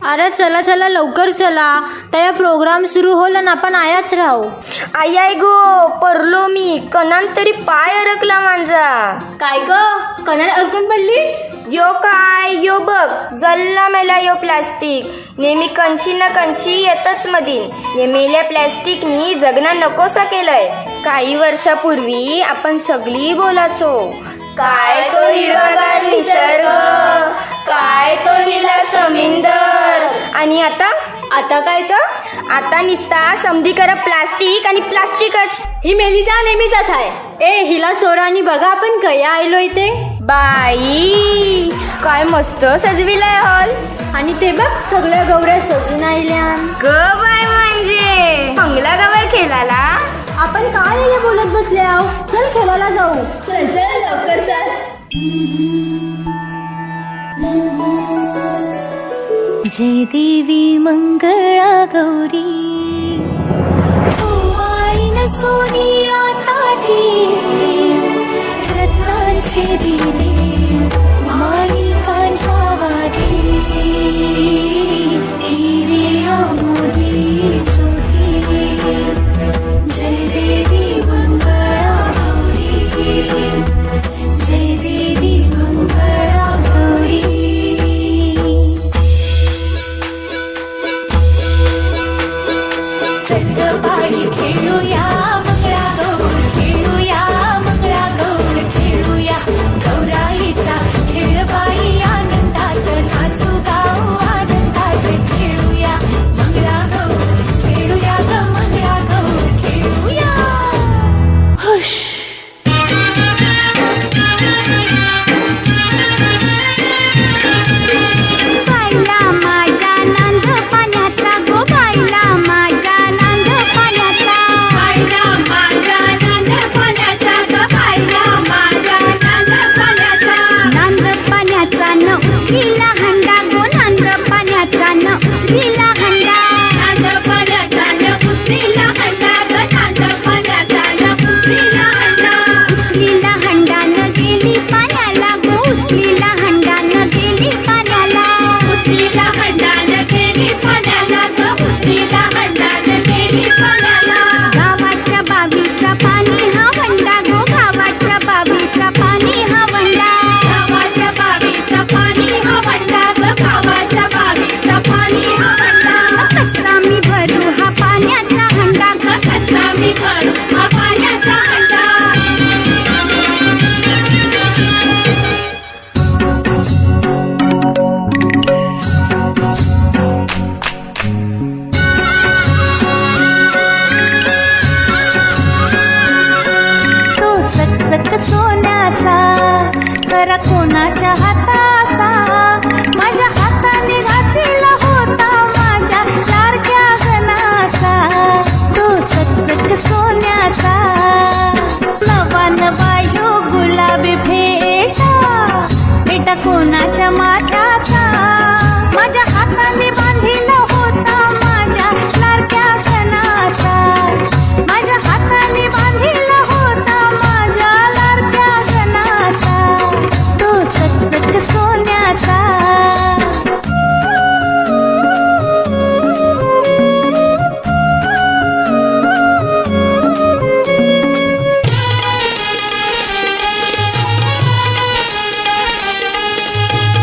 अरे चला चला लवकर चला, त्या प्रोग्राम सुरू होला ना आपण आयाच राहू. आय गो परलो मी, कणान तरी पाय अडकला माझा. काय ग कणाला अडकून पडलीस? यो काय यो बघ, जल्ला मेला यो प्लास्टिक. नेहमी कंची ना कंची येतच मधीन. ये मेल्या प्लॅस्टिकनी जगना नकोसा केलंय. काही वर्षापूर्वी आपण सगळी बोलाचो, काय तो हिरवागार निसर्ग, काय तो हिला समुंदर. आणि आता काय तर आता निसता समधी करा प्लास्टिक आणि प्लास्टिकच. ही मेलीचा नेहमीच आहे. ए हिला सोडा आणि बघा आपण कया आलो इथे. बाई काय मस्त सजविलाय हॉल. आणि ते बघ सगळ्या गौऱ्या सजून आल्या. ग बाय म्हणजे बंगला गवर खेळाला. आपण काय हे बोलत बसले आहो, चल खेळायला जाऊ. चल चल लवकर चल. जय देवी मंगळा गौरी, आईन सोनिया ताठी, रत्नांचे दिले माणिकांच्या वादी, हिरे मोदी चोठी. जय देवी मंगळा गौरी, जय देवी मंगळा गौरी. बाई खेळूया मंगळा गौर, खेळूया मंगळा गौर, खेळूया गौराईचा खेळ बाई. आनंदात नाचू गाऊ आनंदात, खेळूया मंगळा गौर, खेळूया ग मंगळा गौर, खेळूया. हुश बाईला माझ्या नांद पाण्याचा गो, बाईला माझ्या नांद पाण्याचा, बाईला माझ्या नांद पाण्याचा ग, बाईला माझ्या नांद पाण्याचा. नांद पाण्याचा न उचलीला हंडा गो, नांद पाण्याचा न उचलीला हंडा, नांद पाण्याचा न उचलीला हंडा ग, नांद पाण्याचा न उचलीला हंडा. उचलीला हंडा न गेली पाण्याला गो, उचलीला हंडा न गेली पाण्याला, उचलीला हंडा न गेली पाण्याला ग, उचलीला हंडा न गेली पाण्याला. गावाच्या बावीचा पाणी हा वंडा गो, गावाच्या बावीचा पाणी हा वंडा, गावाच्या बावीचा पाणी हा वंडा ग, गावाच्या बावीचा पाणी हा वंडा. कसा मी भरू हा पाण्याचा हंडा ग, कसा मी भरू हा पाण्याचा हंडा. तो चकचक सोन्याचा करा कोणाच्या हाताचा, माझ्या हाताने घातलेला होता माझ्या लाडक्या गणाचा. तो चकचक सोन्याचा नवा नवा यो गुलाबी भेटा, भेटा कोणाच्या माथ्याचा, माझ्या हाताने बांधिला होता माझ्या लाडक्या गणाचा, माझ्या हाताने बांधिला होता माझ्या लाडक्या गणाचा. तो चकचक सोन्याचा.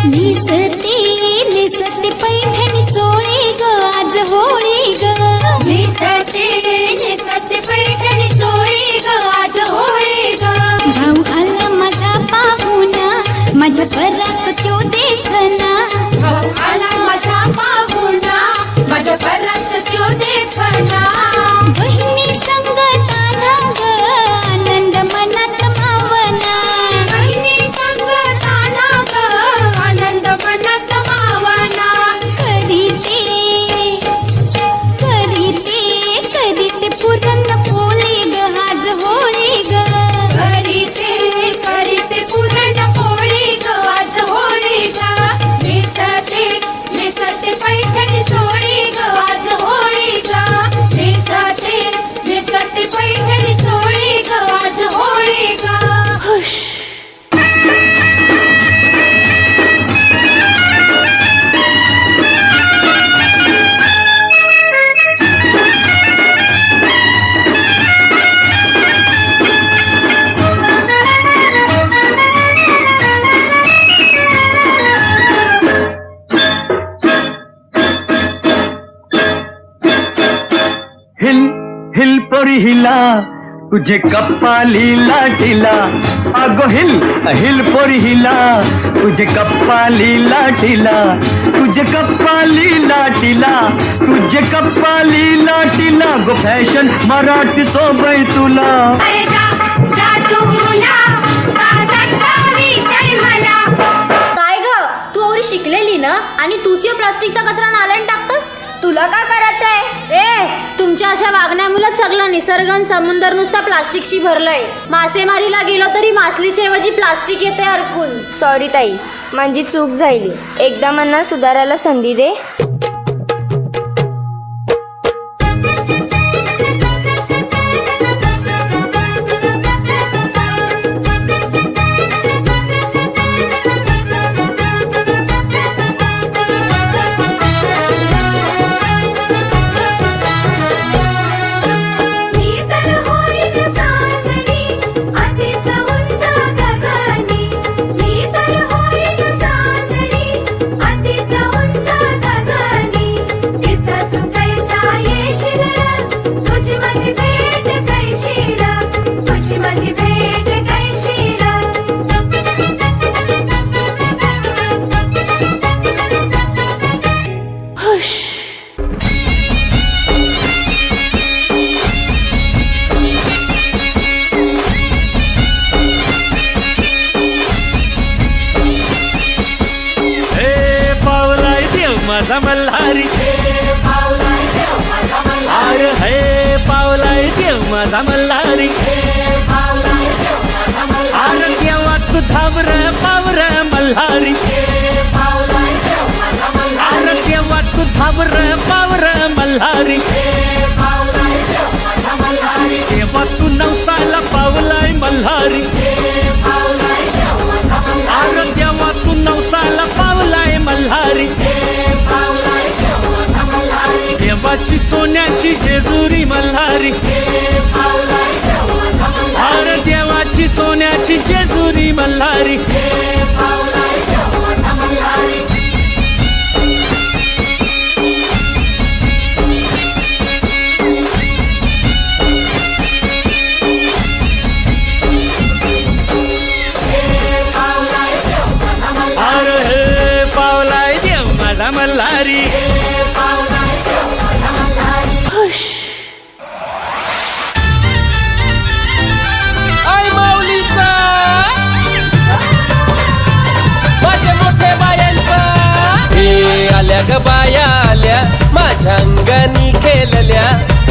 निसती निसती पैठणी चोळी ग, आज होळी ग. निसती निसती पैठणी चोळी ग, आज होळी ग. भाऊ आला माझा पाहुणा, माझ्या परास त्यो देखना. भाऊ आला माझा पाहुणा, माझ्या परास त्यो देखना. बहिणी संगताना ग, आनंद मनात मावना. बहिणी संगताना ग, आनंद मनात मावना. करीते करीते करीते पुरण पोळी ग, आज होळी ग. करीते करीते पुरण पोळी ग, आज होळी ग. तुझे कप्पाली लाटीला अगो हिल हिल पोरी हिला तुझे कप्पाली लाटीला तुझे कप्पाली लाटीला तुझे कप्पाली लाटीला गो फॅशन मराठी सोबय तुला काय ग तू एवढी शिकलेली ना आणि तूच या प्लास्टिकचा कचरा नाल्यात टाकतोस. तुला काय करायचंय? तुमच्या अशा वागण्यामुळेच सगळं निसर्ग आणि समुद्र नुसता प्लास्टिकशी भरलंय. मासेमारीला गेलो तरी मासलीच्या ऐवजी प्लास्टिक येते अडकून. सॉरी ताई, माझी चूक झाली. एकदा मला सुधारायला संधी दे. माझा मल्हारी अरे हे पावलाय देव माझा मल्हारी अरे देवा तू धावर पावर मल्हारी अरे देवा तू धावर पावर मल्हारी देवा तू नवसाला पावलाय मल्हारी अरे देवा तू नवसाला पावलाय मल्हारी देवाची सोन्याची जेजुरी मल्हारी अरे देवाची सोन्याची जेजुरी मल्हारी अरे हे पावलाय देव माझा मल्हारी आई माऊलीचा माझे मोठे बायांचा हे आल्या ग बाया आल्या माझ्या अंगणी खेळल्या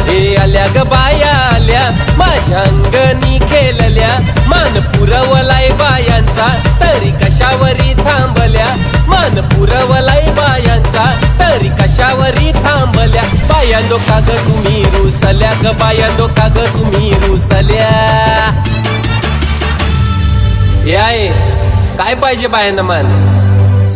हे आल्या ग बाया आल्या माझ्या अंगणी खेळल्या मान पुरवलाय बायांचा तरी कशावरी थांबल्या मान पुरवलाय बायांचा तरी कशावरी थांबल्या बायांदो का ग तुम्ही रुसल्या ग बायांदो का ग तुम्ही रुसल्या याय काय पाहिजे बायांना मान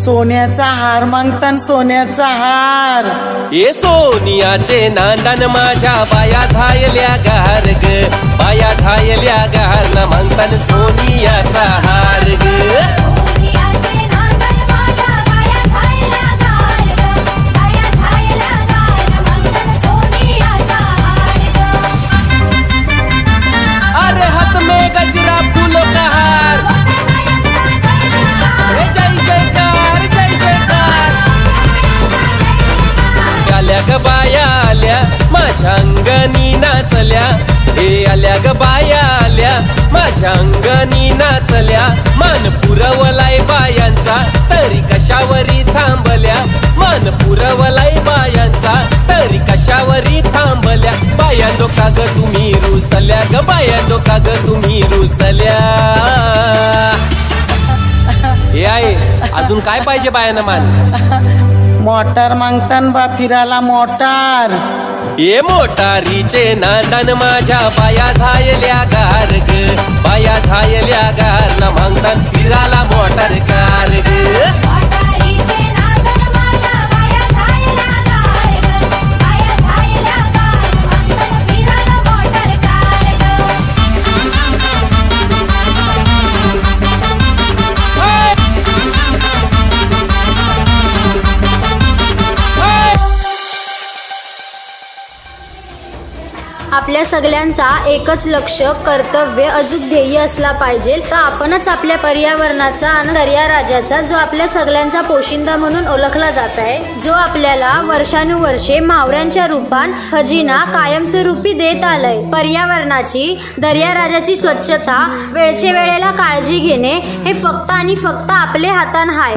सोन्याचा हार मागतान सोन्याचा हार ये सोनियाचे नांदन माझ्या बाया झायल्या गार ग बाया झायल्या गार ना मागतान सोनियाचा हार ग अरे हाथ में गजरा फूलों का हार जय जयकार जय जयकार आल्या ग बाया आल्या माझ्या अंगणी नाचल्या हे आल्या ग बाया आल्या माझ्या अंगणी नाचल्या मान पुरवलाय बायांचा तरी कशावरी थांबल्या मान पुरवलाय बायांचा तरी कशावरी थांबल्या बायांदो का ग तुम्ही रुसल्या ग बायांदो का ग तुम्ही रुसल्या याय अजून काय पाहिजे बायांना मान मोटार मागतान बा फिरायला मोटार ये मोटारीचे नांदन माझ्या बाया झायल्या गार ग बाया झायल्या गार ना मागतान फिराला मोटार कार ग आपल्या आपल्या सगळ्यांचा एकच लक्ष, कर्तव्य, अचूक ध्येय असला पाहिजे तर आपणच आपल्या पर्यावरणाचा आणि दर्या राजाचा, जो आपल्या सगळ्यांचा पोशिंदा म्हणून ओळखला जात आहे, जो आपल्याला वर्षानुवर्षे मावऱ्यांच्या रूपान खजिना कायमस्वरूपी देत आलंय, पर्यावरणाची, दर्या राजाची स्वच्छता, वेळचे वेळेला काळजी घेणे हे फक्त आणि फक्त आपले हातान हाय.